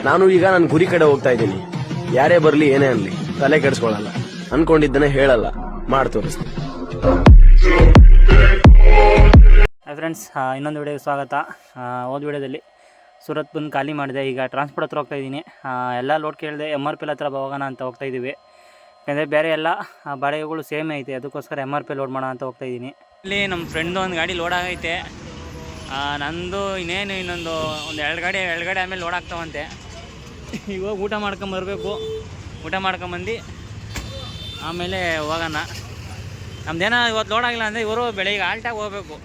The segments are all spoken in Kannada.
ನಾನು ಈಗ ನನ್ನ ಗುರಿ ಕಡೆ ಹೋಗ್ತಾ ಇದ್ದೀನಿ. ಯಾರೇ ಬರ್ಲಿ ಏನೇ ಅನ್ಲಿ ತಲೆ ಕೆಡಿಸ್ಕೊಳ್ಳಲ್ಲ, ಅನ್ಕೊಂಡಿದ್ದನ್ನೇ ಹೇಳಲ್ಲ, ಮಾಡಿ ತೋರಿಸ್ತೀನಿ. ಫ್ರೆಂಡ್ಸ್, ಇನ್ನೊಂದು ವಿಡಿಯೋಗೆ ಸ್ವಾಗತ. ಹೋದ ವಿಡಿಯೋದಲ್ಲಿ ಸೂರತ್ ಬಂದು ಖಾಲಿ ಮಾಡಿದೆ. ಈಗ ಟ್ರಾನ್ಸ್ಪೋರ್ಟ್ ಹತ್ರ ಹೋಗ್ತಾಯಿದ್ದೀನಿ. ಎಲ್ಲ ಲೋಡ್ ಕೇಳಿದೆ, MRP ಹತ್ರ ಹೋಗೋಣ ಅಂತ ಹೋಗ್ತಾಯಿದ್ದೀವಿ. ಯಾಕಂದರೆ ಬೇರೆ ಎಲ್ಲ ಬಾಡಿಗೆಗಳು ಸೇಮ್ ಐತೆ, ಅದಕ್ಕೋಸ್ಕರ MRP ಲೋಡ್ ಮಾಡೋಣ ಅಂತ ಹೋಗ್ತಾಯಿದ್ದೀನಿ. ಇಲ್ಲಿ ನಮ್ಮ ಫ್ರೆಂಡು ಒಂದು ಗಾಡಿ ಲೋಡ್ ಆಗೈತೆ. ನಂದು ಇನ್ನೊಂದು 2 ಗಾಡಿ ಆಮೇಲೆ ಲೋಡ್ ಆಗ್ತಾವಂತೆ. ಇವಾಗ ಊಟ ಮಾಡ್ಕೊಂಬರ್ಬೇಕು. ಊಟ ಮಾಡ್ಕೊಂಬಂದು ಆಮೇಲೆ ಹೋಗೋಣ. ನಮ್ದೇನೋ ಇವತ್ತು ಲೋಡ್ ಆಗಿಲ್ಲ ಅಂದರೆ ಇವರು ಬೆಳಿಗ್ಗೆ ಆಲ್ಟಾಗಿ ಹೋಗ್ಬೇಕು.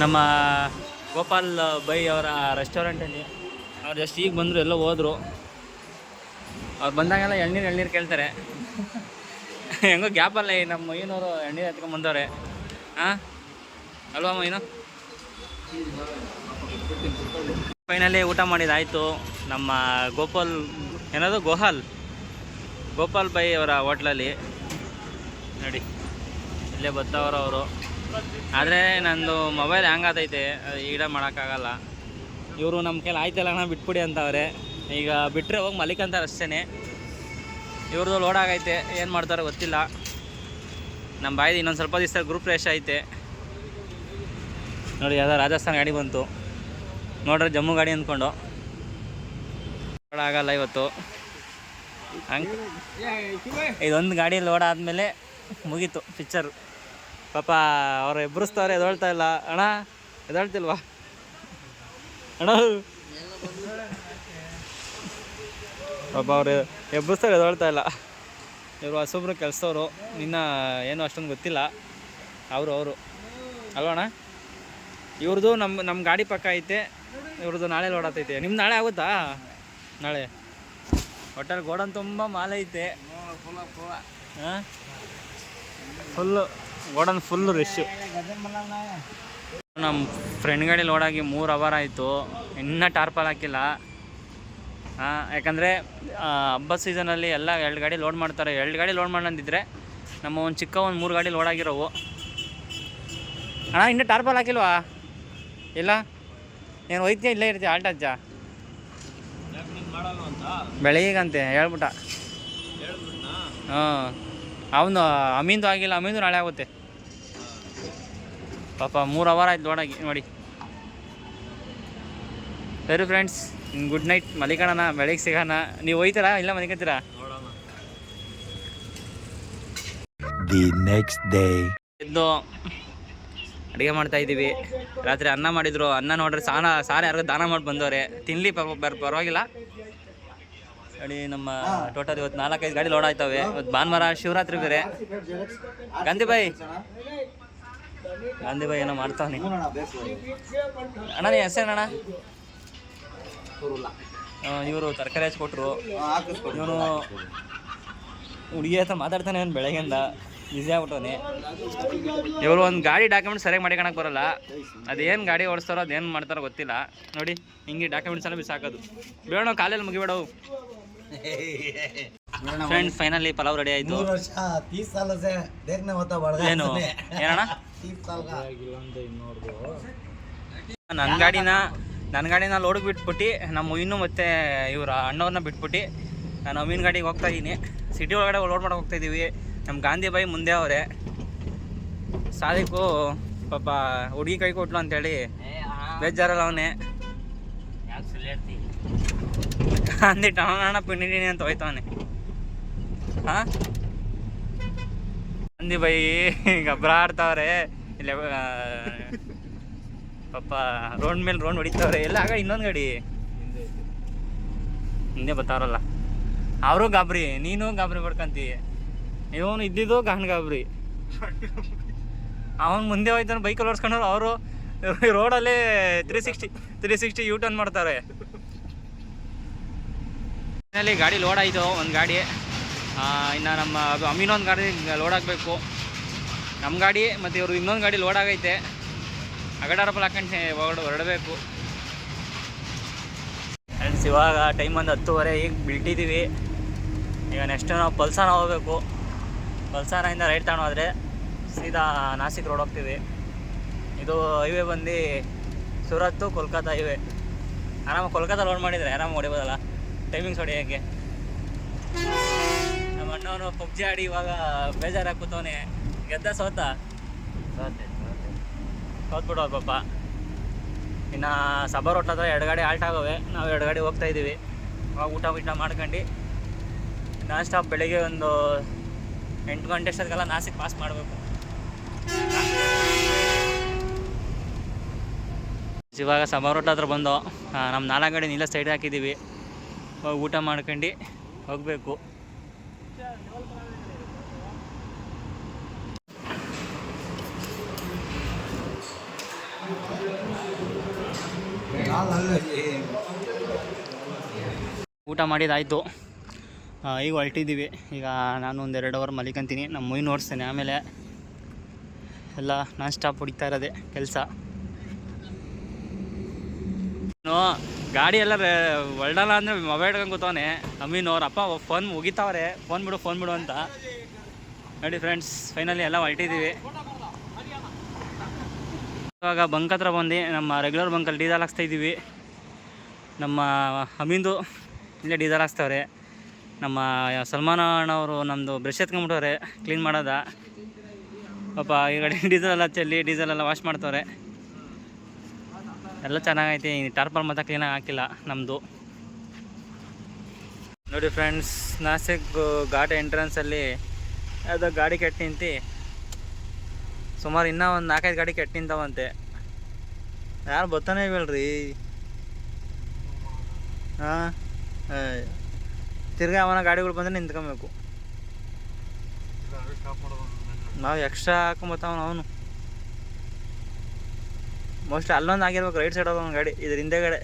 ನಮ್ಮ ಗೋಪಾಲ್ ಬೈ ಅವರ ರೆಸ್ಟೋರೆಂಟಲ್ಲಿ ಅವ್ರು ಜಸ್ಟ್ ಈಗ ಬಂದರು, ಎಲ್ಲೋ ಹೋದರು. ಅವ್ರು ಬಂದಾಗೆಲ್ಲ ಎಳ್ನೀರು ಕೇಳ್ತಾರೆ. ಹೆಂಗೋ ಗ್ಯಾಪಲ್ಲ ನಮ್ಮ ಮೈನವರು ಎಳ್ನೀರು ಎತ್ಕೊಂಡ್ಬಂದವ್ರೆ. ಅಲ್ವಾ ಮೈನು? ಫೈನಲಿ ಊಟ ಮಾಡಿದಾಯಿತು. ನಮ್ಮ ಗೋಪಾಲ್ ಬೈ ಅವರ ಹೋಟ್ಲಲ್ಲಿ ನೋಡಿ, ಇಲ್ಲೇ ಬರ್ತಾವ್ರು ಅವರು. ಆದರೆ ನಂದು ಮೊಬೈಲ್ ಹ್ಯಾಂಗ್ ಆತೈತೆ, ಈಡ ಮಾಡೋಕ್ಕಾಗಲ್ಲ. ಇವರು ನಮ್ಮ ಕೈಲಿ ಆಯ್ತಲ್ಲ ಅಣ್ಣ ಬಿಟ್ಬಿಡಿ ಅಂತವ್ರೆ. ಈಗ ಬಿಟ್ಟರೆ ಹೋಗಿ ಮಲಿಕಂತಾರೆ ಅಷ್ಟೇ. ಇವ್ರದ್ದು ಲೋಡ್ ಆಗೈತೆ, ಏನು ಮಾಡ್ತಾರೋ ಗೊತ್ತಿಲ್ಲ. ನಮ್ಮ ಬಾಯ್ದು ಇನ್ನೊಂದು ಸ್ವಲ್ಪ ದಿವಸ ಗ್ರೂಪ್ ರೇಷ್ ಐತೆ ನೋಡಿ. ಯಾವುದೋ ರಾಜಸ್ಥಾನ್ ಗಾಡಿ ಬಂತು ನೋಡ್ರಿ, ಜಮ್ಮು ಗಾಡಿ ಅಂದ್ಕೊಂಡು. ಲೋಡ್ ಆಗಲ್ಲ ಇವತ್ತು. ಇದೊಂದು ಗಾಡಿ ಲೋಡ್ ಆದಮೇಲೆ ಮುಗೀತು ಪಿಕ್ಚರು. ಪಾಪ ಅವ್ರು ಎಬ್ಬರಿಸ್ತವ್ರೆ, ಎದೊಳ್ತಾ ಇಲ್ಲ. ಅಣ್ಣ ಎದೊಳ್ತಿಲ್ವಾ ಅಣ್ಣ? ಪಾಪ ಅವ್ರು ಎಬ್ಬರಿಸ್ತಾರೆ, ಎದೊಳ್ತಾ ಇಲ್ಲ. ಇವರು ಹೊಸೊಬ್ರು ಕೆಲಸದವರು, ನಿನ್ನ ಏನೂ ಅಷ್ಟೊಂದು ಗೊತ್ತಿಲ್ಲ. ಅವರು ಅಲ್ವಣ್ಣ? ಇವ್ರದ್ದು ನಮ್ಮ ಗಾಡಿ ಪಕ್ಕ ಐತೆ, ಇವ್ರದ್ದು ನಾಳೆ ಲೋಡ್ ಆಗ್ತೈತೆ. ನಿಮ್ದು ನಾಳೆ ಆಗುತ್ತಾ? ನಾಳೆ ಹೋಟೆಲ್ ಗೋಡನ್ ತುಂಬ ಮಾಲ್ ಐತೆ. Full godown full rush. ನಮ್ಮ ಫ್ರೆಂಡ್ ಗಾಡಿ ಲೋಡಾಗಿ 3 ಅವರ್ ಆಯಿತು, ಇನ್ನೂ ಟಾರ್ಪಲ್ ಹಾಕಿಲ್ಲ. ಯಾಕಂದರೆ ಹಬ್ಬದ ಸೀಸನಲ್ಲಿ ಎಲ್ಲ 2 ಗಾಡಿ ಲೋಡ್ ಮಾಡ್ತಾರೆ. 2 ಗಾಡಿ ಲೋಡ್ ಮಾಡಂದಿದ್ರೆ ನಮ್ಮ ಒಂದು ಚಿಕ್ಕ 3 ಗಾಡಿ ಲೋಡ್ ಆಗಿರೋವು. ಅಣ್ಣ ಇನ್ನೂ ಟಾರ್ಪಲ್ ಹಾಕಿಲ್ವಾ? ಇಲ್ಲ, ಏನು ಹೋಯ್ತೀಯ ಇಲ್ಲೇ ಇರ್ತೀಯ ಆಲ್ಟಜ್ಜ? ಬೆಳಗ್ಗೆಗಂತೆ ಹೇಳ್ಬಿಟ್ಟ. ಅವನು ಅಮೀನ್ದು ಆಗಿಲ್ಲ, ಅಮೀನ್ದು ನಾಳೆ ಆಗುತ್ತೆ. ಪಾಪ 3 ಅವರ್ ಆಯ್ತು ಲೋಡಾಗಿ ನೋಡಿ. ಸರಿ ಫ್ರೆಂಡ್ಸ್, ಗುಡ್ ನೈಟ್. ಮಲಿಕಣ, ಬೆಳಗ್ಗೆ ಸಿಗೋಣ. ನೀವು ಹೋಯ್ತೀರಾ ಇಲ್ಲ ಮಲಿಕತ್ತೀರಾ? ದಿ ನೆಕ್ಸ್ಟ್ ಡೇ ಎದ್ದು ಅಡುಗೆ ಮಾಡ್ತಾಯಿದ್ದೀವಿ. ರಾತ್ರಿ ಅನ್ನ ಮಾಡಿದ್ರು. ಅನ್ನ ನೋಡ್ರಿ, ಸಾರು ಯಾರಿಗೂ ದಾನ ಮಾಡಿ ಬಂದವ್ರೆ, ತಿನ್ನಲಿ ಪರವಾಗಿಲ್ಲ ನೋಡಿ. ನಮ್ಮ ಟೋಟಲ್ ಇವತ್ತು 4-5 ಗಾಡಿ ಲೋಡ್ ಆಯ್ತವೆ. ಇವತ್ತು ಭಾನುವಾರ, ಶಿವರಾತ್ರಿ ಬೇರೆ. ಗಾಂಧಿಬಾಯಿ ಏನೋ ಮಾಡ್ತಾವನಿ. ಅಣ್ಣ ನೀ ಹೆಸರೇನಣ್ಣ? ಇವರು ತರಕಾರಿ ಹಚ್ಕೊಟ್ರು. ಇವನು ಹುಡುಗಿ ಹತ್ರ ಮಾತಾಡ್ತಾನೆ, ಅವನು ಬೆಳಗ್ಗೆಯಿಂದ ಬ್ಯುಸಿ ಆಗ್ಬಿಟ್ಟವನೆ. ಇವರು ಒಂದು ಗಾಡಿ ಡಾಕ್ಯುಮೆಂಟ್ಸ್ ಸರಿಯಾಗಿ ಮಾಡಿಕೊಳಕ್ಕೆ ಬರೋಲ್ಲ. ಅದೇನು ಗಾಡಿ ಓಡಿಸ್ತಾರೋ ಅದೇನು ಮಾಡ್ತಾರೋ ಗೊತ್ತಿಲ್ಲ ನೋಡಿ. ಹಿಂಗೆ ಡಾಕ್ಯುಮೆಂಟ್ಸ್ ಎಲ್ಲ ಬಿಸಾಕೋದು. ಬೇಡ ಕಾಲೆಲ್ಲ ಮುಗಿಬೇಡವು. ಫ್ರೆಂಡ್ಸ್, ಫೈನಲಿ ಪಲಾವ್ ರೆಡಿ ಆಯಿತು. ಏನು ಏನಣ್ಣ? ನನ್ನ ಗಾಡಿನ ಲೋಡಿಗೆ ಬಿಟ್ಬಿಟ್ಟು ನಮ್ಮ ಇನ್ನೂ ಮತ್ತೆ ಇವ್ರ ಅಣ್ಣವ್ರನ್ನ ಬಿಟ್ಬಿಟ್ಟು ನಾನು ಅಮೀನ್ ಗಾಡಿಗೆ ಹೋಗ್ತಾ ಇದ್ದೀನಿ. ಸಿಟಿ ಒಳಗಡೆ ಲೋಡ್ ಮಾಡೋಕೆ ಹೋಗ್ತಾಯಿದ್ದೀವಿ. ನಮ್ಮ ಗಾಂಧಿಬಾಯಿ ಮುಂದೆ ಅವರೇ. ಸಾದಿಕು ಪಾಪ ಹುಡುಗಿ ಕೈ ಕೊಟ್ಲು ಅಂತೇಳಿ ಬೇಜಾರಲ್ಲ ಅವನೇ. ಅಂದಿಟ್ಟು ಅಣ್ಣ ಪಿಂಡಿನಿ ಅಂತ ಹೋಯ್ತವನೆ. ಗಾಂಧಿಬಾಯಿ ಗಬ್ರ ಆಡ್ತಾವ್ರೆ ಇಲ್ಲ. ಪಾಪ ರೋಡ್ ಮೇಲೆ ರೋಡ್ ಹೊಡಿತಾವ್ರೆ. ಎಲ್ಲ ಆಗ ಇನ್ನೊಂದು ಗಾಡಿ ಹಿಂದೆ ಬರ್ತಾವ್ರಲ್ಲ, ಅವರು ಗಾಬರಿ. ನೀನು ಗಾಬರಿ ಪಡ್ಕೊಂತೀಯ. ಇವನು ಇದ್ದಿದ್ದು ಗಾಬರಿ. ಅವನು ಮುಂದೆ ಹೋಯ್ತಾನೆ ಬೈಕಲ್ಲಿ ಓಡಿಸ್ಕೊಂಡ್ರು. ಅವರು ರೋಡಲ್ಲೇ 360 ಯೂ ಟರ್ನ್ ಮಾಡ್ತಾರೆ. ಗಾಡಿ ಲೋಡ್ ಆಯಿತು ಒಂದು ಗಾಡಿ. ಇನ್ನು ನಮ್ಮ ಅಮೀನ್ ಒಂದು ಗಾಡಿ ಲೋಡ್ ಆಗಬೇಕು. ನಮ್ಮ ಗಾಡಿ ಮತ್ತು ಇವರು ಇನ್ನೊಂದು ಗಾಡಿ ಲೋಡ್ ಆಗೈತೆ. ಅಗಡಾರಪ್ಪಲ್ ಹಾಕೊಂಡು ಹೊರಡಬೇಕು. ಫ್ರೆಂಡ್ಸ್, ಇವಾಗ ಟೈಮ್ ಒಂದು 10:30. ಈಗ ಬಿಟ್ಟಿದ್ದೀವಿ. ಈಗ ನೆಕ್ಸ್ಟ್ ನಾವು ಪಲ್ಸಾನ ಹೋಗಬೇಕು. ಪಲ್ಸಾನಿಂದ ರೈಟ್ ತಗೊಂಡೋದ್ರೆ ಸೀದಾ ನಾಸಿಕ್ ರೋಡ್ ಹೋಗ್ತೀವಿ. ಇದು ಹೈವೇ ಬಂದು ಸೂರತ್ತು ಕೋಲ್ಕತ್ತಾ ಇವೆ. ಆರಾಮಾಗಿ ಕೋಲ್ಕತ್ತಾ ಲೋಡ್ ಮಾಡಿದರೆ ಆರಾಮಾಗಿ ಹೊಡಿಬೋದಲ್ಲ, ಟೈಮಿಂಗ್ಸ್ ಹೊಡಿಯೋಕ್ಕೆ. ನಮ್ಮ ಅಣ್ಣವನು ಪಬ್ಜಿ ಆಡಿ ಇವಾಗ ಬೇಜಾರಾಗಿ ಕೂತವನೆ. ಗೆದ್ದ ಸೋತ್ಬಿಡೋ ಪಾಪ. ಇನ್ನು ಸಬರ್ ಹೊಟ್ಟದ 2 ಗಾಡಿ ಆಲ್ಟ್ ಆಗವೆ, ನಾವು 2 ಗಾಡಿ ಹೋಗ್ತಾ ಇದ್ದೀವಿ. ಅವಾಗ ಊಟ ಮಾಡ್ಕೊಂಡು ನಾನ್ ಸ್ಟಾಪ್ ಬೆಳಿಗ್ಗೆ ಒಂದು 8 ಗಂಟೆ ಅಷ್ಟೊತ್ತಿಗೆಲ್ಲ ನಾಸಿಕ್ ಪಾಸ್ ಮಾಡಬೇಕು. ಇವಾಗ ಸಬರ್ ಹೊಟ್ಟ ಹತ್ರ ಬಂದು ನಮ್ಮ 4 ಗಾಡಿ ನೀಲ ಸೈಡ್ ಹಾಕಿದ್ದೀವಿ. ಹೋಗಿ ಊಟ ಮಾಡ್ಕೊಂಡು ಹೋಗಬೇಕು. ಊಟ ಮಾಡಿದಾಯಿತು, ಈಗ ಹೊರಟಿದ್ದೀವಿ. ಈಗ ನಾನು ಒಂದು 2 ಅವರ್ ಮಲಿಕೊಂತೀನಿ, ನಮ್ಮ ಮೊಯ್ನು ಓಡಿಸ್ತೇನೆ. ಆಮೇಲೆ ಎಲ್ಲ ನಾನ್ ಸ್ಟಾಪ್ ಹೊಡಿತಾ ಇರೋದೆ ಕೆಲಸ. ಗಾಡಿ ಎಲ್ಲ ಹೊಲ್ಡಲ್ಲ ಅಂದರೆ ಮೊಬೈಲ್ ಹಿಡ್ಕೊಂಡು ಕೂತವನೆ ಅಮೀನು. ಅವ್ರ ಅಪ್ಪ ಫೋನ್ ಮುಗಿತಾವ್ರೆ, ಫೋನ್ ಬಿಡು ಅಂತ. ನೋಡಿ ಫ್ರೆಂಡ್ಸ್, ಫೈನಲಿ ಎಲ್ಲ ಹೊರಟಿದ್ದೀವಿ. ಇವಾಗ ಬಂಕ್ ಹತ್ರ ಬಂದು ನಮ್ಮ ರೆಗ್ಯುಲರ್ ಬಂಕಲ್ಲಿ ಡೀಸೆಲ್ ಹಾಕ್ಸ್ತಾಯಿದ್ದೀವಿ. ನಮ್ಮ ಅಮೀನ್ದು ಇಲ್ಲೇ ಡೀಸೆಲ್ ಹಾಕ್ಸ್ತವ್ರೆ. ನಮ್ಮ ಸಲ್ಮಾನ್ ಅಣ್ಣವರು ನಮ್ಮದು ಬ್ರಷ್ ಎತ್ಕೊಂಡ್ಬಿಟ್ಟವ್ರೆ ಕ್ಲೀನ್ ಮಾಡೋದ ಪಾಪ. ಈ ಗಾಡಿ ಡೀಸೆಲೆಲ್ಲ ಚೆಲ್ಲಿ ಡೀಸೆಲೆಲ್ಲ ವಾಶ್ ಮಾಡ್ತವ್ರೆ. ಎಲ್ಲ ಚೆನ್ನಾಗೈತಿ. ಟಾರ್ಪಲ್ ಮಾತ್ರ ಕ್ಲೀನಾಗಿ ಹಾಕಿಲ್ಲ ನಮ್ಮದು. ನೋಡಿ ಫ್ರೆಂಡ್ಸ್, ನಾಸಿಕ್ ಘಾಟ್ ಎಂಟ್ರೆನ್ಸಲ್ಲಿ ಯಾವುದೋ ಗಾಡಿ ಕೆಟ್ಟು ನಿಂತು ಸುಮಾರು ಇನ್ನೂ ಒಂದು 4-5 ಗಾಡಿ ಕೆಟ್ಟು ನಿಂತವಂತೆ. ಯಾರು ಬರ್ತಾನೆ ಇಲ್ರಿ. ಹಾಂ, ತಿರ್ಗಿ ಅವನ ಗಾಡಿಗಳು ಬಂದರೆ ನಿಂತ್ಕೊಬೇಕು. ನಾವು ಎಕ್ಸ್ಟ್ರಾ ಹಾಕೊಂಬತ್ತಾವ ಅವನು. ಮೋಸ್ಟ್ಲಿ ಅಲ್ಲೊಂದು ಆಗಿರ್ಬೇಕು, ರೈಟ್ ಸೈಡ್ ಒಂದು ಗಾಡಿ, ಇದ್ರ ಹಿಂದೆಗಡೆ.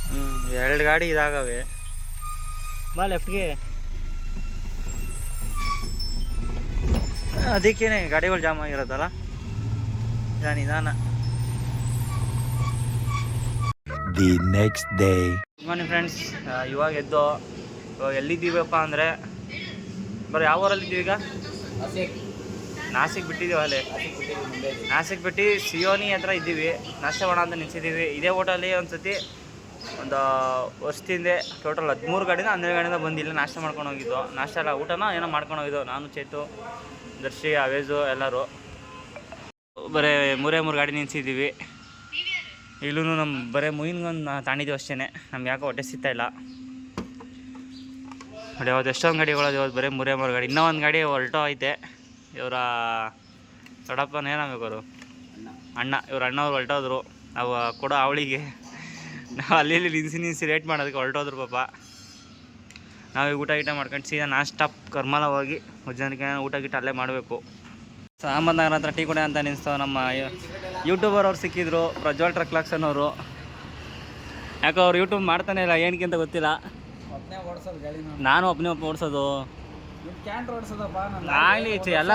ಹ್ಞೂ, 2 ಗಾಡಿ ಇದಾಗವೆ. ಬಾ ಲೆಫ್ಟ್ಗೆ. ಅದಕ್ಕೇನೆ ಗಾಡಿಗಳು ಜಾಮ್ ಆಗಿರೋದಲ್ಲ, ನಿಧಾನ. The next day. ಬನ್ನಿ ಫ್ರೆಂಡ್ಸ್, ಇವಾಗ ಎದ್ದು ಎಲ್ಲಿದ್ದೀವಪ್ಪ ಅಂದರೆ ಬರೀ ಯಾವ ಊರಲ್ಲಿದ್ದೀವಿ ಈಗ? ನಾಸಿಕ್ ಬಿಟ್ಟಿದ್ದೀವಿ. ಅಲ್ಲೇ ನಾಸಿಕ್ ಬಿಟ್ಟು ಸಿಯೋನಿ ಹತ್ರ ಇದ್ದೀವಿ. ನಾಷ್ಟ ಮಾಡೋಣ ಅಂತ ನಿಲ್ಸಿದ್ದೀವಿ. ಇದೇ ಹೋಟೆಲ್ಲಿ ಒಂದು ಸತಿ ಒಂದು ವರ್ಷದಿಂದ ಟೋಟಲ್ 13 ಗಾಡಿನ 12 ಗಾಡಿಯಿಂದ ಬಂದಿಲ್ಲ ನಾಷ್ಟ ಮಾಡ್ಕೊಂಡು ಹೋಗಿದ್ದು. ನಾಷ್ಟ ಎಲ್ಲ ಊಟನ ಏನೋ ಮಾಡ್ಕೊಂಡು ಹೋಗಿದ್ದು. ನಾನು, ಚೇತು, ದರ್ಶಿ, ಅವೇಜು ಎಲ್ಲರೂ ಬರೀ 3 ಗಾಡಿ ನಿಲ್ಸಿದ್ದೀವಿ. ಇಲ್ಲೂ ನಮ್ಮ ಬರೀ ಮುಯಿನ್ಗೊಂದು ತಾಂಡಿದ್ದೀವಿ ಅಷ್ಟೇ. ನಮ್ಗೆ ಯಾಕೋ ಹೊಟ್ಟೆ ಸಿಗ್ತಾಯಿಲ್ಲ. ನೋಡಿ ಅವತ್ತು ಎಷ್ಟೊಂದು ಗಾಡಿಗಳದು, ಇವತ್ತು ಬರೀ 3 ಗಾಡಿ. ಇನ್ನೂ ಒಂದು ಗಾಡಿ ಹೊರಟೋ ಐತೆ. ಇವರ ದೊಡ್ಡಪ್ಪನ ಏನಾಗಬೇಕು ಅವರು ಅಣ್ಣ, ಇವ್ರ ಅಣ್ಣವ್ರು ಹೊರಟೋದ್ರು. ನಾವು ಕೊಡೋ ಅವಳಿಗೆ ನಾವು ಅಲ್ಲಿ ನಿನ್ಸಿ ರೇಟ್ ಮಾಡೋದಕ್ಕೆ ಹೊರಟೋದ್ರು ಪಾಪ. ನಾವೀಗ ಊಟ ಮಾಡ್ಕೊಂಡು ಸೀದಾ ನಾನ್ ಸ್ಟಾಪ್ ಕರ್ಮಲ ಹೋಗಿ ಮಧ್ಯಾಹ್ನಕ್ಕೆ ಊಟ ಅಲ್ಲೇ ಮಾಡಬೇಕು. ಅಹಮದ್ನಗರ ಹತ್ರ ಟೀ ಕುಡಿ ಅಂತ ನಿನ್ಸ್ತಾವೆ. ನಮ್ಮ ಯೂಟ್ಯೂಬರ್ ಅವ್ರು ಸಿಕ್ಕಿದ್ರು, ಪ್ರಜ್ವಲ್ ಟ್ರಕ್ಲಾಕ್ಸ್ ಅನ್ನೋರು. ಯಾಕೋ ಅವ್ರು ಯೂಟ್ಯೂಬ್ ಮಾಡ್ತಾನೆ ಇಲ್ಲ, ಏನಕ್ಕೆ ಅಂತ ಗೊತ್ತಿಲ್ಲ. ನಾನು ಒಬ್ಬನೇ ಓಡಿಸೋದು ಆಗಲಿ ಎಲ್ಲ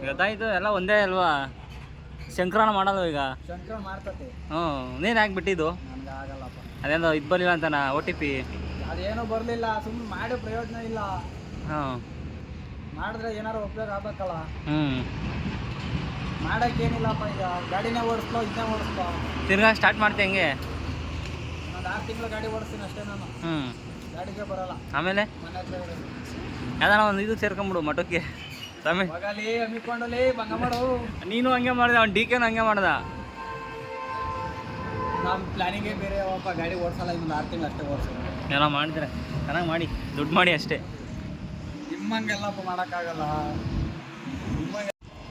ಗೊತ್ತಾಯ್ತು. ಎಲ್ಲ ಒಂದೇ ಅಲ್ವಾ, ಶಂಕರನ ಮಾಡಲ್ಲ ಈಗ. ಹ್ಞೂ, ನೀನು ಯಾಕೆ ಬಿಟ್ಟಿದ್ದು? ಅದೇನೋ ಇದು ಬರಲಿಲ್ಲ ಅಂತಾನ OTP. ಅದೇನೋ ಬರಲಿಲ್ಲ, ಸುಮ್ಮನೆ ಮಾಡಿ ಪ್ರಯೋಜನ ಇಲ್ಲ. ಹಾಂ, ಮಾಡಿದ್ರೆ ಏನಾರು ಉಪಯೋಗ ಆಗ್ಬೇಕಲ್ಲ. ಮಾಡೋಕ್ಕೇನಿಲ್ಲಪ್ಪ. ಈಗ ಗಾಡಿನೇ ಓಡಿಸ್ಲೋ, ಇದನ್ನೇ ಓಡಿಸ್ಲೋ. ತಿರ್ಗಾ ಸ್ಟಾರ್ಟ್ ಮಾಡ್ತೆ ಹೆಂಗೆ? ಒಂದು 6 ತಿಂಗಳು ಗಾಡಿ ಓಡಿಸ್ತೀನಿ ಅಷ್ಟೇ ನಾನು. ಗಾಡಿಗೆ ಬರಲ್ಲ. ಆಮೇಲೆ ಮನೆ ಹತ್ರ ಇರೋದು. ಯಾವ್ದಾರ ಒಂದು ಇದು ಸೇರ್ಕೊಂಬಿಡು ಮಠಕ್ಕೆ. ತಮ್ಮಿ ಮಗಲಿ ಹಮ್ಮಿಕೊಂಡಲಿ ಭಂಗ ಮಾಡು. ನೀನು ಹಂಗೆ ಮಾಡಿದೆ, ಅವ್ನು DKನೂ ಹಂಗೆ ಮಾಡ್ದ. ನಮ್ಮ ಪ್ಲಾನಿಂಗೇ ಬೇರೆ. ಅವಪ್ಪ ಗಾಡಿ ಓಡಿಸಲ್ಲ, ಇನ್ನೊಂದು 6 ತಿಂಗಳು ಅಷ್ಟೇ ಓಡಿಸೋದು. ಎಲ್ಲ ಮಾಡಿದ್ರೆ ಚೆನ್ನಾಗಿ ಮಾಡಿ, ದುಡ್ಡು ಮಾಡಿ ಅಷ್ಟೇ. ನಿಮ್ಮಂಗೆಲ್ಲಪ್ಪ ಮಾಡೋಕ್ಕಾಗಲ್ಲ.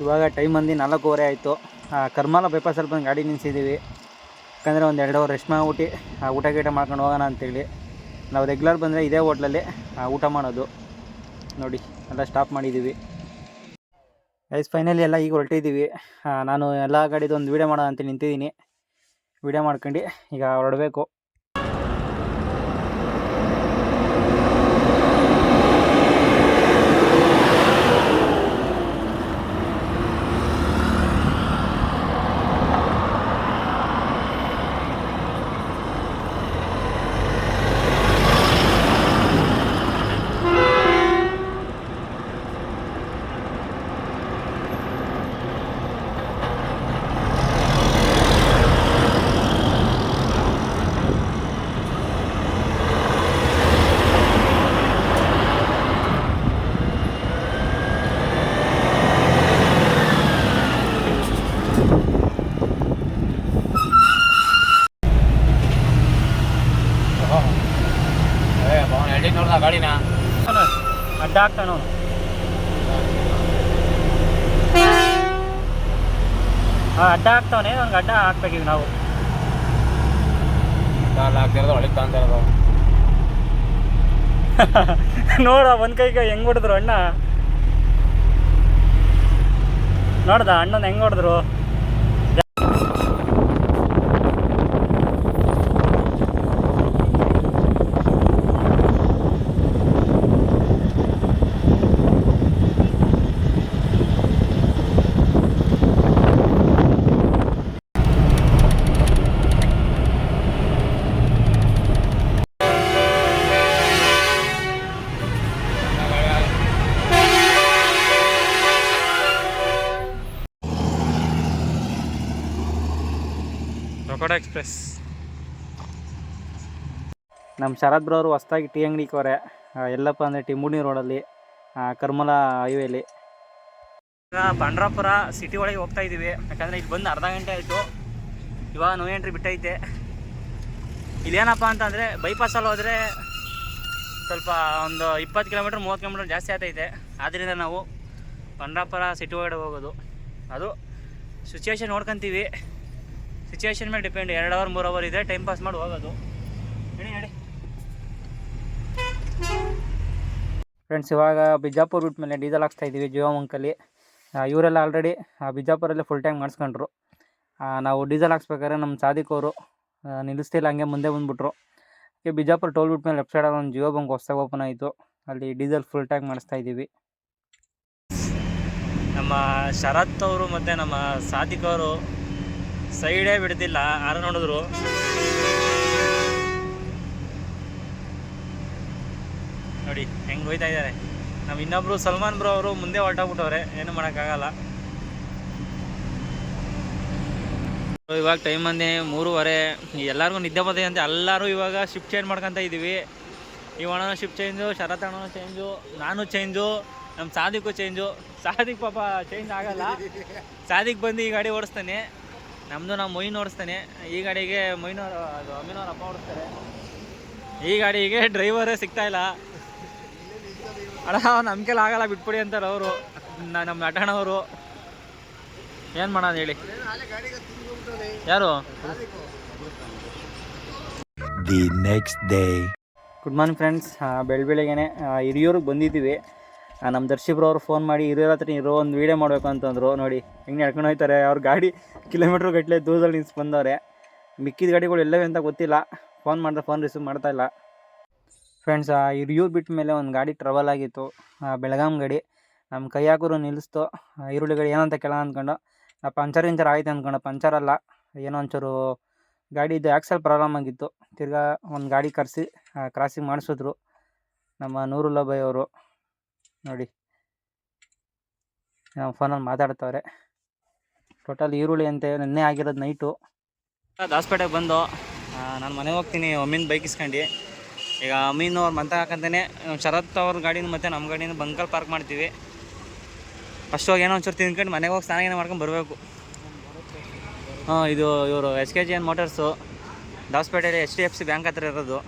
ಇವಾಗ ಟೈಮ್ ಬಂದು 4:15 ಆಯಿತು. ಕರ್ಮಲ ಬೈಪಾಸಲ್ಲಿ ಬಂದು ಗಾಡಿ ನಿಲ್ಸಿದ್ದೀವಿ. ಯಾಕಂದರೆ ಒಂದು 2 ಅವರ್ ರೆಸ್ಟ್ ಮಾಡಿಬಿಟ್ಟು ಊಟ ಮಾಡ್ಕೊಂಡು ಹೋಗೋಣ ಅಂತೇಳಿ. ನಾವು ರೆಗ್ಯುಲರ್ ಬಂದರೆ ಇದೇ ಹೋಟ್ಲಲ್ಲಿ ಊಟ ಮಾಡೋದು. ನೋಡಿ ಎಲ್ಲ ಸ್ಟಾಪ್ ಮಾಡಿದ್ದೀವಿ. ಫೈನಲಿ ಎಲ್ಲ ಈಗ ಹೊರಟಿದ್ದೀವಿ. ನಾನು ಎಲ್ಲ ಗಾಡಿದು ಒಂದು ವೀಡಿಯೋ ಮಾಡೋಣ ಅಂತ ನಿಂತಿದ್ದೀನಿ. ವೀಡಿಯೋ ಮಾಡ್ಕೊಂಡು ಈಗ ಹೊರಡಬೇಕು. ಹಾಕ್ತಾನೋ ಅಡ್ಡ ಹಾಕ್ತಾವನೆ, ಅವ್ನಿಗೆ ಅಡ್ಡ ಹಾಕ್ಬೇಕೀಗ ನಾವು. ಹಾಕ್ತಿರೋದು ಒಳಗೆ ತಾಂತಿರೋದು. ನೋಡ ಒಂದು ಕೈಗೆ ಹೆಂಗೆ ಹೊಡೆದ್ರು ಅಣ್ಣ, ನೋಡ್ದ ಅಣ್ಣನ ಹೆಂಗೆ ಹೊಡೆದ್ರು. ರೊಕೊಡ ಎಕ್ಸ್ಪ್ರೆಸ್. ನಮ್ಮ ಶರತ್ ಬ್ರೋ ಅವರು ಹೊಸ್ದಾಗಿ ಟೀ ಅಂಗಡಿ ಇಕ್ಕವ್ರೆ. ಎಲ್ಲಪ್ಪ ಅಂದರೆ ಟಿಂಬುಣಿ ರೋಡಲ್ಲಿ, ಕರ್ಮಲ ಹೈವೇಲಿ. ಈಗ ಬಂಡ್ರಾಪುರ ಸಿಟಿ ಒಳಗೆ ಹೋಗ್ತಾ ಇದ್ದೀವಿ, ಯಾಕಂದರೆ ಇಲ್ಲಿ ಬಂದು ಅರ್ಧ ಗಂಟೆ ಆಯಿತು. ಇವಾಗ ನೋ ಎಂಟ್ರಿ ಬಿಟ್ಟೈತೆ. ಇಲ್ಲೇನಪ್ಪ ಅಂತಂದರೆ ಬೈಪಾಸಲ್ಲಿ ಹೋದರೆ ಸ್ವಲ್ಪ ಒಂದು 20 ಕಿಲೋಮೀಟ್ರ್ 30 ಕಿಲೋಮೀಟ್ರ್ ಜಾಸ್ತಿ ಆಗ್ತೈತೆ. ಆದ್ದರಿಂದ ನಾವು ಬಂಡ್ರಾಪುರ ಸಿಟಿ ಒಳಗಡೆ ಹೋಗೋದು. ಅದು ಸಿಚುವೇಶನ್ ನೋಡ್ಕೊತೀವಿ, ಸಿಚುವೇಶನ್ ಮೇಲೆ ಡಿಪೆಂಡ್. 2 ಅವರ್ 3 ಅವರ್ ಇದೆ, ಟೈಮ್ ಪಾಸ್ ಮಾಡಿ ಹೋಗೋದು. ಹೇಳಿ ಫ್ರೆಂಡ್ಸ್, ಇವಾಗ ಬಿಜಾಪುರ ಬಿಟ್ಟ ಮೇಲೆ ಡೀಸೆಲ್ ಹಾಕ್ಸ್ತಾ ಇದ್ದೀವಿ ಜಿಯೋಮಂಕಲ್ಲಿ. ಇವರೆಲ್ಲ ಆಲ್ರೆಡಿ ಬಿಜಾಪುರಲ್ಲೇ ಫುಲ್ ಟ್ಯಾಂಕ್ ಮಾಡಿಸ್ಕೊಂಡ್ರು. ನಾವು ಡೀಸೆಲ್ ಹಾಕ್ಸ್ಬೇಕಾದ್ರೆ ನಮ್ಮ ಸಾದಿಕ್ ಅವರು ನಿಲ್ಲಿಸ್ತಿಲ್ಲ, ಹಂಗೆ ಮುಂದೆ ಬಂದುಬಿಟ್ರು. ಬಿಜಾಪುರ ಟೋಲ್ ಬಿಟ್ಟ ಮೇಲೆ ಲೆಫ್ಟ್ ಸೈಡಲ್ಲಿ ಒಂದು ಜಿಯೋ ಬಂಕ್ ಹೊಸ್ದಾಗಿ ಓಪನ್ ಆಯಿತು, ಅಲ್ಲಿ ಡೀಸೆಲ್ ಫುಲ್ ಟ್ಯಾಂಕ್ ಮಾಡಿಸ್ತಾ ಇದ್ದೀವಿ. ನಮ್ಮ ಶರತ್ ಅವರು ಮತ್ತು ನಮ್ಮ ಸಾದಿಕ್ ಅವರು ಸೈಡೇ ಬಿಡ್ತಿಲ್ಲ, ಯಾರು ನೋಡಿದ್ರು. ನೋಡಿ ಹೆಂಗೆ ಹೋಯ್ತಾ ಇದ್ದಾರೆ. ನಮ್ಮ ಇನ್ನೊಬ್ರು ಸಲ್ಮಾನ್ ಬ್ರೋ ಅವರು ಮುಂದೆ ಹೊರಟೋಗ್ಬಿಟ್ಟವ್ರೆ, ಏನು ಮಾಡೋಕ್ಕಾಗಲ್ಲ. ಇವಾಗ ಟೈಮ್ ಅಂದೆ 3:30. ಎಲ್ಲರಿಗೂ ನಿದ್ದೆ ಬಂದಿದೆ ಅಂತ ಎಲ್ಲರೂ ಇವಾಗ ಶಿಫ್ಟ್ ಚೇಂಜ್ ಮಾಡ್ಕೊತ ಇದ್ದೀವಿ. ಇವಣ ಶಿಫ್ಟ್ ಚೇಂಜು, ಶರತ್ ಅಣ್ಣ ಚೇಂಜು, ನಾನು ಚೇಂಜು, ನಮ್ಮ ಸಾದಿಕು ಚೇಂಜು. ಸಾದಿಕ್ ಪಾಪ ಚೇಂಜ್ ಆಗಲ್ಲ, ಸಾದಿಕ್ ಬಂದು ಈ ಗಾಡಿ ಓಡಿಸ್ತಾನೆ. ನಮ್ಮದು ನಾವು ಮೊಯ್ನ್ ಓಡಿಸ್ತಾನೆ. ಈ ಗಾಡಿಗೆ ಮೊಯ್ನವ್ರು, ಅದು ಅಮೀನವ್ರ ಅಪ್ಪ ಓಡಿಸ್ತಾರೆ. ಈ ಗಾಡಿಗೆ ಡ್ರೈವರೇ ಸಿಗ್ತಾಯಿಲ್ಲ. ಅಣ್ಣ ನಮ್ಮ ಕೈಲಿ ಆಗಲ್ಲ, ಬಿಟ್ಬಿಡಿ ಅಂತಾರೆ ಅವರು, ನಮ್ಮ ನಟಣ್ಣವರು. ಏನು ಮಾಡೋದು ಹೇಳಿ. ಯಾರು? The next day. Good morning friends. ಬೆಳಗ್ಗೆನೆ ಹಿರಿಯೂರಿಗೆ ಬಂದಿದ್ದೀವಿ. ನಮ್ಮ ದರ್ಶಿಬ್ರವ್ರು ಫೋನ್ ಮಾಡಿ ಹಿರಿಯರ ಹತ್ರ ಇರೋ ಒಂದು ವೀಡಿಯೋ ಮಾಡಬೇಕು ಅಂತಂದರು. ನೋಡಿ ಹೆಂಗೆ ನಡ್ಕೊಂಡು ಹೋಗ್ತಾರೆ. ಅವ್ರ ಗಾಡಿ ಕಿಲೋಮೀಟ್ರ್ ಗಟ್ಟಲೆ ದೂರದಲ್ಲಿ ನಿಲ್ಸಿ ಬಂದವ್ರೆ. ಮಿಕ್ಕಿದ ಗಾಡಿಗಳು ಎಲ್ಲವೇ ಅಂತ ಗೊತ್ತಿಲ್ಲ. ಫೋನ್ ಮಾಡಿದ್ರೆ ಫೋನ್ ರಿಸೀವ್ ಮಾಡ್ತಾಯಿಲ್ಲ. ಫ್ರೆಂಡ್ಸ್, ಹಿರಿಯೂರು ಬಿಟ್ಟ ಮೇಲೆ ಒಂದು ಗಾಡಿ ಟ್ರಬಲ್ ಆಗಿತ್ತು, ಬೆಳಗಾಂ ಗಾಡಿ. ನಮ್ಮ ಕೈ ಹಾಕೋರು ನಿಲ್ಲಿಸ್ತು. ಈರುಳ್ಳಿ ಗಾಡಿ ಏನಂತ ಕೇಳೋಣ ಅಂದ್ಕೊಂಡು, ಪಂಚರ್ ಆಯ್ತು ಅಂದ್ಕೊಂಡು, ಪಂಚರ್ ಅಲ್ಲ, ಏನೋ ಒಂಚೂರು ಗಾಡಿದು ಆ್ಯಕ್ಸಲ್ ಪ್ರಾಬ್ಲಮ್ ಆಗಿತ್ತು. ತಿರ್ಗಾ ಒಂದು ಗಾಡಿ ಕರೆಸಿ ಕ್ರಾಸಿಂಗ್ ಮಾಡಿಸಿದ್ರು ನಮ್ಮ ನೂರುಲ್ಲಾ ಬೈ ಅವರು. ನೋಡಿ ನಮ್ಮ ಫೋನಲ್ಲಿ ಮಾತಾಡ್ತವ್ರೆ. ಟೋಟಲ್ ಈರುಳ್ಳಿ ಅಂತ ನೆನ್ನೆ ಆಗಿರೋದು ನೈಟು. ದಾಸ್ಪೇಟೆಗೆ ಬಂದು ನಾನು ಮನೆಗೆ ಹೋಗ್ತೀನಿ ಅಮೀನ್ ಬೈಕ್ ಇಸ್ಕೊಂಡು. ಈಗ ಅಮೀನ್ ಅವ್ರು ಮಂತ ಹಾಕಂತಾನೆ ಶರತ್ ಅವ್ರ ಗಾಡಿನ ಮತ್ತು ನಮ್ಮ ಗಾಡಿನ ಬಂಕಲ್ಲಿ ಪಾರ್ಕ್ ಮಾಡ್ತೀವಿ. ಫಸ್ಟ್ ಹೋಗಿ ಏನೋ ಒಂಚೂರು ತಿನ್ಕೊಂಡು ಮನೆಗೆ ಹೋಗಿ ಸ್ನಾನ ಮಾಡ್ಕೊಂಡು ಬರಬೇಕು. ಇದು ಇವರು SKGN ಮೋಟರ್ಸು, ದಾಸ್ಪೇಟೆಯಲ್ಲಿ HDFC ಬ್ಯಾಂಕ್ ಹತ್ರ ಇರೋದು.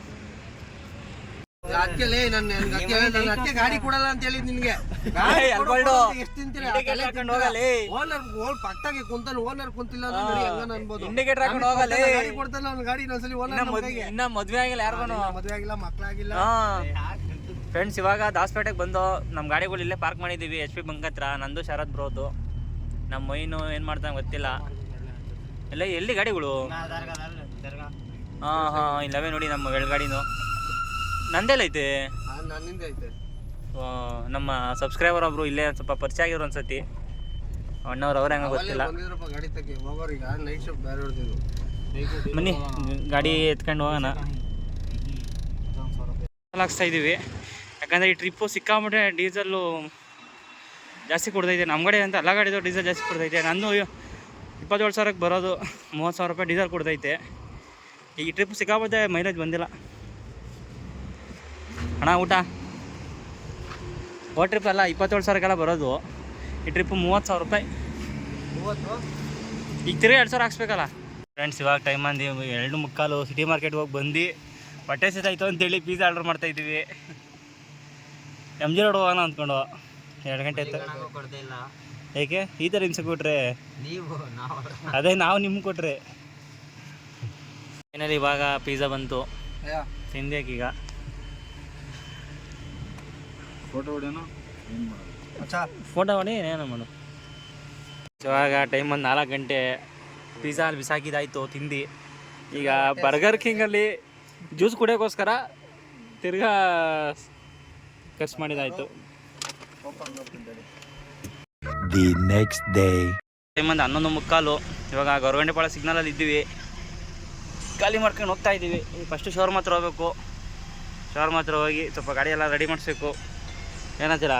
ಗಾಡಿ ಕೊಡಲ್ಲ ಅಂತ ಹೇಳಿದ್ ನಿನ್ಗೆ. ಪಟ್ಟಾಗಿ ಕುಂತಲ್ಲ, ಓನರ್ ಕುಂತಿಲ್ಲ ಅನ್ಬೋದು. ಗಾಡಿ ಕೊಡ್ತಾನೆ ಅವ್ನ ಗಾಡಿ ಇನ್ನೊಂದ್ಸಲಿ ಇನ್ನ ಮದ್ವೆ ಆಗಿಲ್ಲ, ಯಾರಿಗೂ ಮದ್ವೆ ಆಗಿಲ್ಲ, ಮಕ್ಳಾಗಿಲ್ಲ. ಫ್ರೆಂಡ್ಸ್, ಇವಾಗ ದಾಸ್ಪೇಟೆಗೆ ಬಂದು ನಮ್ಮ ಗಾಡಿಗಳು ಇಲ್ಲೇ ಪಾರ್ಕ್ ಮಾಡಿದ್ದೀವಿ HP ಬಂಕ್ ಹತ್ರ. ನಂದು ಶರತ್ ಬ್ರೋದು. ನಮ್ಮ ಮೈನು ಏನು ಮಾಡ್ತಾನೆ ಗೊತ್ತಿಲ್ಲ. ಎಲ್ಲ ಎಲ್ಲಿ ಗಾಡಿಗಳು? ಇಲ್ಲವೇ ನೋಡಿ ನಮ್ಮ ಗಾಡಿನೂ. ನಂದೆಲ್ಲ ಐತೆ, ನನ್ನಿಂದ ಐತೆ. ನಮ್ಮ ಸಬ್ಸ್ಕ್ರೈಬರ್ ಒಬ್ರು ಇಲ್ಲೇ ಸ್ವಲ್ಪ ಪರಿಚಯ ಆಗಿರೋ ಅನ್ಸತಿ. ಅಣ್ಣವ್ರು ಅವ್ರು ಹೆಂಗ ಗೊತ್ತಿಲ್ಲ. ಗಾಡಿ ತಗಿ ಹೋಗೋರಿಗೆ ನೈಟ್ ಶಿಫ್ಟ್ ಬೇರೆ ಹೊಡೆದಿದ್ರು. ಬನ್ನಿ ಗಾಡಿ ಎತ್ಕೊಂಡು ಹೋಗೋಣ. ಹಾಕ್ಸ್ತಾ ಇದ್ದೀವಿ, ಯಾಕಂದರೆ ಈ ಟ್ರಿಪ್ಪು ಸಿಕ್ಕಾಬಿಟ್ಟೆ ಡೀಸೆಲ್ಲು ಜಾಸ್ತಿ ಕೊಡ್ತೈತೆ. ನಮ್ಮ ಗಾಡಿ ಅಂತ ಎಲ್ಲ ಗಾಡಿದು ಡೀಸೆಲ್ ಜಾಸ್ತಿ ಕೊಡ್ತೈತೆ. ನಂದು 27,000ಕ್ಕೆ ಬರೋದು, 30,000 ರೂಪಾಯಿ ಡೀಸೆಲ್ ಕೊಡ್ತೈತೆ. ಈ ಟ್ರಿಪ್ ಸಿಕ್ಕಾಬಿಟ್ಟೆ ಮೈಲೇಜ್ ಬಂದಿಲ್ಲ. ಅಣ್ಣ ಊಟ ಟ್ರಿಪ್ ಅಲ್ಲ, 27,000ಕ್ಕೆಲ್ಲ ಬರೋದು. ಈ ಟ್ರಿಪ್ಪು 30,000 ರೂಪಾಯಿ. ಈಗ ತಿರುಗಿ 2,000 ಹಾಕ್ಸ್ಬೇಕಲ್ಲ. ಫ್ರೆಂಡ್ಸ್, ಇವಾಗ ಟೈಮ್ ಅಂದು 2:45 ಸಿಟಿ ಮಾರ್ಕೆಟ್ಗೆ ಹೋಗಿ ಬಂದು ಹೊಟ್ಟೆ ಸಿತಾಯಿತು ಅಂತೇಳಿ ಪಿಜ್ಜಾ ಆರ್ಡ್ರ್ ಮಾಡ್ತಾಯಿದ್ದೀವಿ. MG ರೋಡ್ ಹೋಗೋಣ ಅಂದ್ಕೊಂಡು 2 ಗಂಟೆ ಆಯ್ತು. ಏಕೆ ಈ ಥರ ಹಿಂಸೆ ಕೊಟ್ರೆ? ಅದೇ ನಾವು ನಿಮ್ಗೆ ಕೊಟ್ರೆ. ಫೈನಲಿ ಇವಾಗ ಪಿಜ್ಜಾ ಬಂತು, ತಿಂದೇಕೀಗ. ಫೋಟೋ ಹೊಡೆಯೋಣ, ಫೋಟೋ ಹೊಡಿ ಏನೇನೋ ಮಾಡು. ಇವಾಗ ಟೈಮ್ ಒಂದು 4 ಗಂಟೆ. ಪಿಜ್ಜಾ ಅಲ್ಲಿ ಬಿಸಾಕಿದಾಯ್ತು ತಿಂದು. ಈಗ ಬರ್ಗರ್ ಕಿಂಗಲ್ಲಿ ಜ್ಯೂಸ್ ಕುಡಿಯೋಕ್ಕೋಸ್ಕರ ತಿರ್ಗಾ ಖರ್ಚು ಮಾಡಿದಾಯ್ತು. The next day. ಟೈಮ್ ಒಂದು 11:45. ಇವಾಗ ಗೌರಗಂಟೆಪಾಳ್ಯ ಸಿಗ್ನಲಲ್ಲಿ ಇದ್ದೀವಿ. ಖಾಲಿ ಮಾಡ್ಕೊಂಡು ಹೋಗ್ತಾ ಇದ್ದೀವಿ. ಫಸ್ಟು ಶೋರ್ಮ್ ಹತ್ರ ಹೋಗ್ಬೇಕು. ಶೋರ್ಮ್ ಹತ್ರ ಹೋಗಿ ಸ್ವಲ್ಪ ಗಾಡಿ ಎಲ್ಲ ರೆಡಿ ಮಾಡಿಸ್ಬೇಕು. ಏನಂತೀರಾ?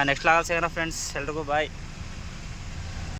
ನೆಕ್ಸ್ಟ್ ಲಾಗಲ್ಲಿ ಸಿಗೋಣ ಫ್ರೆಂಡ್ಸ್. ಎಲ್ರಿಗೂ ಬಾಯ್.